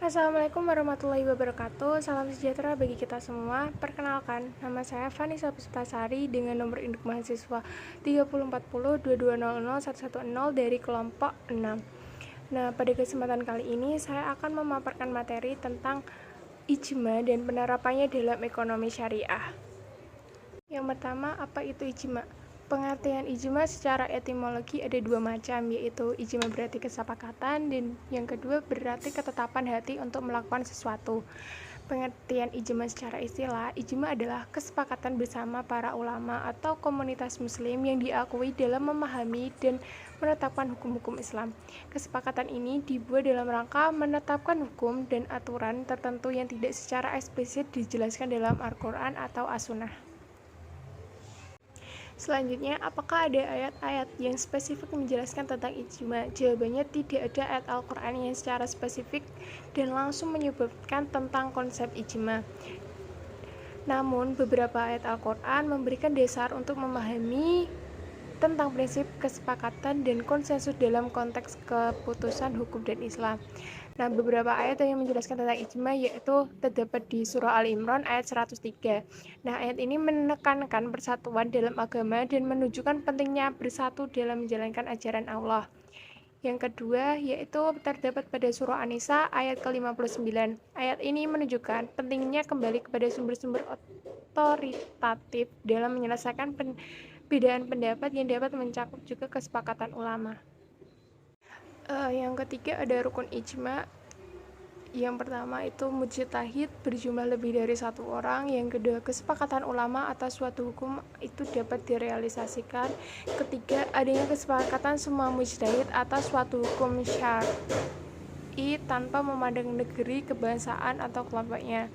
Assalamualaikum warahmatullahi wabarakatuh. Salam sejahtera bagi kita semua. Perkenalkan, nama saya Vanessa Pustasari dengan nomor induk mahasiswa 304022001110 dari kelompok 6. Nah, pada kesempatan kali ini saya akan memaparkan materi tentang ijma dan penerapannya dalam ekonomi syariah. Yang pertama, apa itu ijma? Pengertian ijma secara etimologi ada dua macam, yaitu ijma berarti kesepakatan dan yang kedua berarti ketetapan hati untuk melakukan sesuatu. Pengertian ijma secara istilah, ijma adalah kesepakatan bersama para ulama atau komunitas muslim yang diakui dalam memahami dan menetapkan hukum-hukum Islam. Kesepakatan ini dibuat dalam rangka menetapkan hukum dan aturan tertentu yang tidak secara eksplisit dijelaskan dalam Al-Quran atau As-Sunnah. Selanjutnya, apakah ada ayat-ayat yang spesifik menjelaskan tentang ijma? Jawabannya tidak ada ayat Al-Quran yang secara spesifik dan langsung menyebutkan tentang konsep ijma. Namun, beberapa ayat Al-Quran memberikan dasar untuk memahami tentang prinsip kesepakatan dan konsensus dalam konteks keputusan hukum dan Islam. Nah, beberapa ayat yang menjelaskan tentang ijma yaitu terdapat di surah Al-Imran ayat 103. Nah, ayat ini menekankan persatuan dalam agama dan menunjukkan pentingnya bersatu dalam menjalankan ajaran Allah. Yang kedua yaitu terdapat pada surah An-Nisa ayat ke-59. Ayat ini menunjukkan pentingnya kembali kepada sumber-sumber otoritatif dalam menyelesaikan perbedaan pendapat yang dapat mencakup juga kesepakatan ulama. Yang ketiga ada rukun ijma. Yang pertama itu mujtahid berjumlah lebih dari satu orang. Yang kedua kesepakatan ulama atas suatu hukum itu dapat direalisasikan. Ketiga adanya kesepakatan semua mujtahid atas suatu hukum syar'i tanpa memandang negeri, kebangsaan atau kelompoknya.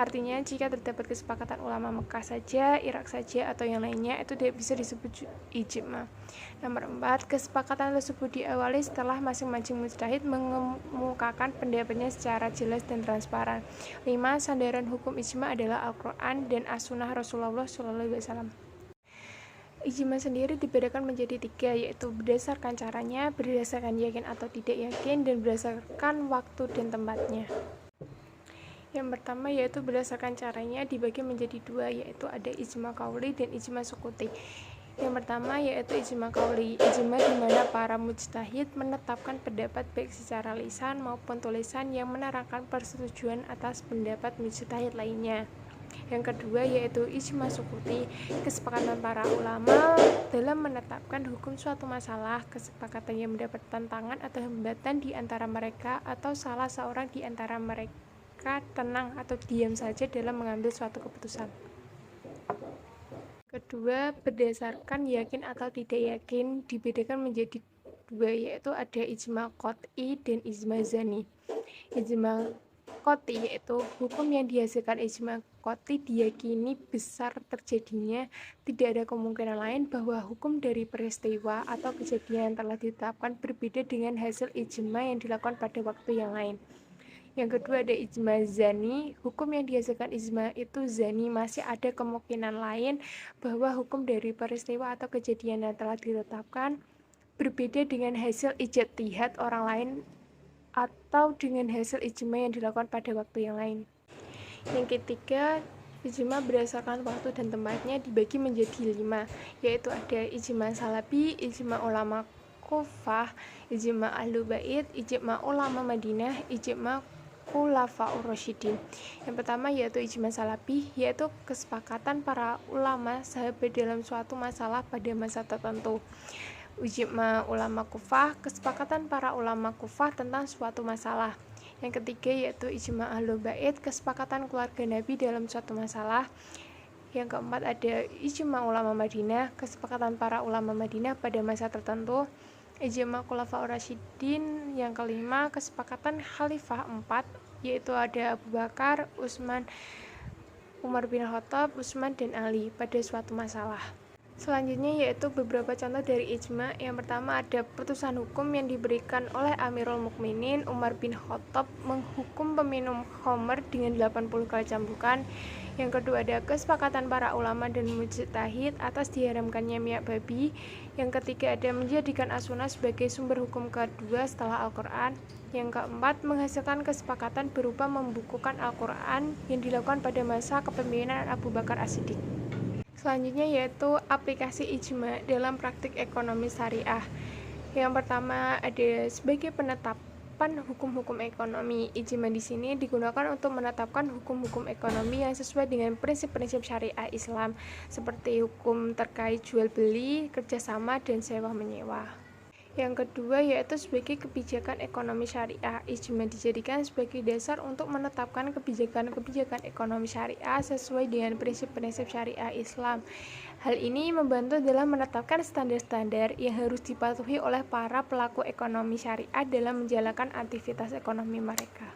Artinya jika terdapat kesepakatan ulama Mekah saja, Irak saja, atau yang lainnya itu tidak bisa disebut ijma. Nomor 4, kesepakatan tersebut diawali setelah masing-masing mujtahid mengemukakan pendapatnya secara jelas dan transparan. 5, sandaran hukum ijma adalah Al-Quran dan As-Sunnah Rasulullah SAW. Ijma sendiri dibedakan menjadi 3, yaitu berdasarkan caranya, berdasarkan yakin atau tidak yakin, dan berdasarkan waktu dan tempatnya. Yang pertama yaitu berdasarkan caranya dibagi menjadi 2, yaitu ada ijma qauli dan ijma sukuti. Yang pertama yaitu ijma qauli, ijma di mana para mujtahid menetapkan pendapat baik secara lisan maupun tulisan yang menerangkan persetujuan atas pendapat mujtahid lainnya. Yang kedua yaitu ijma sukuti, kesepakatan para ulama dalam menetapkan hukum suatu masalah, kesepakatan yang mendapat tantangan atau hambatan di antara mereka atau salah seorang di antara mereka tenang atau diam saja dalam mengambil suatu keputusan. Kedua, berdasarkan yakin atau tidak yakin dibedakan menjadi 2, yaitu ada ijma qot'i dan ijma zani. Ijma qot'i yaitu hukum yang dihasilkan ijma qot'i diyakini besar terjadinya tidak ada kemungkinan lain bahwa hukum dari peristiwa atau kejadian yang telah ditetapkan berbeda dengan hasil ijma yang dilakukan pada waktu yang lain. Yang kedua ada ijma zani, hukum yang dihasilkan ijma itu zani, masih ada kemungkinan lain bahwa hukum dari peristiwa atau kejadian yang telah ditetapkan berbeda dengan hasil ijtihad orang lain atau dengan hasil ijma yang dilakukan pada waktu yang lain. Yang ketiga, ijma berdasarkan waktu dan tempatnya dibagi menjadi 5, yaitu ada ijma salafi, ijma ulama Kufah, ijma ahlu bait, ijma ulama Madinah, ijma khulafaur rasyidin. Yang pertama yaitu ijma salafi, yaitu kesepakatan para ulama sahabat dalam suatu masalah pada masa tertentu. Ijma ulama Kufah, kesepakatan para ulama Kufah tentang suatu masalah. Yang ketiga yaitu ijma ahlu bait, kesepakatan keluarga Nabi dalam suatu masalah. Yang keempat ada ijma ulama Madinah, kesepakatan para ulama Madinah pada masa tertentu. Ijma khulafaur rasyidin. Yang kelima, kesepakatan khalifah 4, yaitu ada Abu Bakar, Utsman, Umar bin Khattab, Utsman dan Ali pada suatu masalah. Selanjutnya yaitu beberapa contoh dari ijma. Yang pertama ada putusan hukum yang diberikan oleh Amirul Mukminin Umar bin Khattab menghukum peminum khamr dengan 80 kali cambukan. Yang kedua ada kesepakatan para ulama dan mujtahid atas diharamkannya minyak babi. Yang ketiga ada menjadikan as-sunnah sebagai sumber hukum kedua setelah Al-Quran. Yang keempat menghasilkan kesepakatan berupa membukukan Al-Quran yang dilakukan pada masa kepemimpinan Abu Bakar As-Siddiq. Selanjutnya yaitu aplikasi ijma dalam praktik ekonomi syariah. Yang pertama ada sebagai penetapan hukum-hukum ekonomi. Ijma di sini digunakan untuk menetapkan hukum-hukum ekonomi yang sesuai dengan prinsip-prinsip syariah Islam, seperti hukum terkait jual beli, kerjasama, dan sewa menyewa. Yang kedua yaitu sebagai kebijakan ekonomi syariah. Ijma dijadikan sebagai dasar untuk menetapkan kebijakan-kebijakan ekonomi syariah sesuai dengan prinsip-prinsip syariah Islam. Hal ini membantu dalam menetapkan standar-standar yang harus dipatuhi oleh para pelaku ekonomi syariah dalam menjalankan aktivitas ekonomi mereka.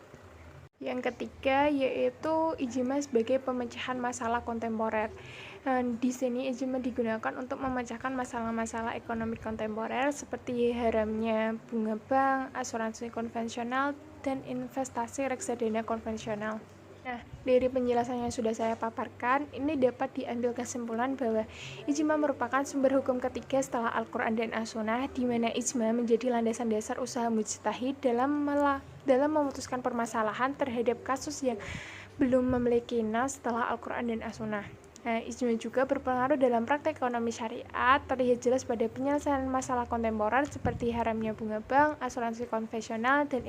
Yang ketiga yaitu ijma sebagai pemecahan masalah kontemporer. Di sini ijma digunakan untuk memecahkan masalah-masalah ekonomi kontemporer seperti haramnya bunga bank, asuransi konvensional, dan investasi reksadana konvensional. Nah, dari penjelasan yang sudah saya paparkan, ini dapat diambil kesimpulan bahwa ijma merupakan sumber hukum ketiga setelah Al-Quran dan As-Sunnah, di mana ijma menjadi landasan dasar usaha mujtahid dalam memutuskan permasalahan terhadap kasus yang belum memiliki nas setelah Al-Quran dan As-Sunnah. Nah, ijma juga berpengaruh dalam praktek ekonomi syariat, terlihat jelas pada penyelesaian masalah kontemporer seperti haramnya bunga bank, asuransi konvensional, dan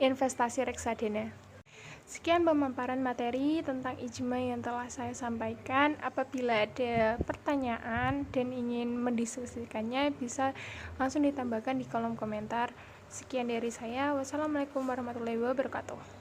investasi reksadana. Sekian pemaparan materi tentang ijma yang telah saya sampaikan. Apabila ada pertanyaan dan ingin mendiskusikannya, bisa langsung ditambahkan di kolom komentar. Sekian dari saya. Wassalamualaikum warahmatullahi wabarakatuh.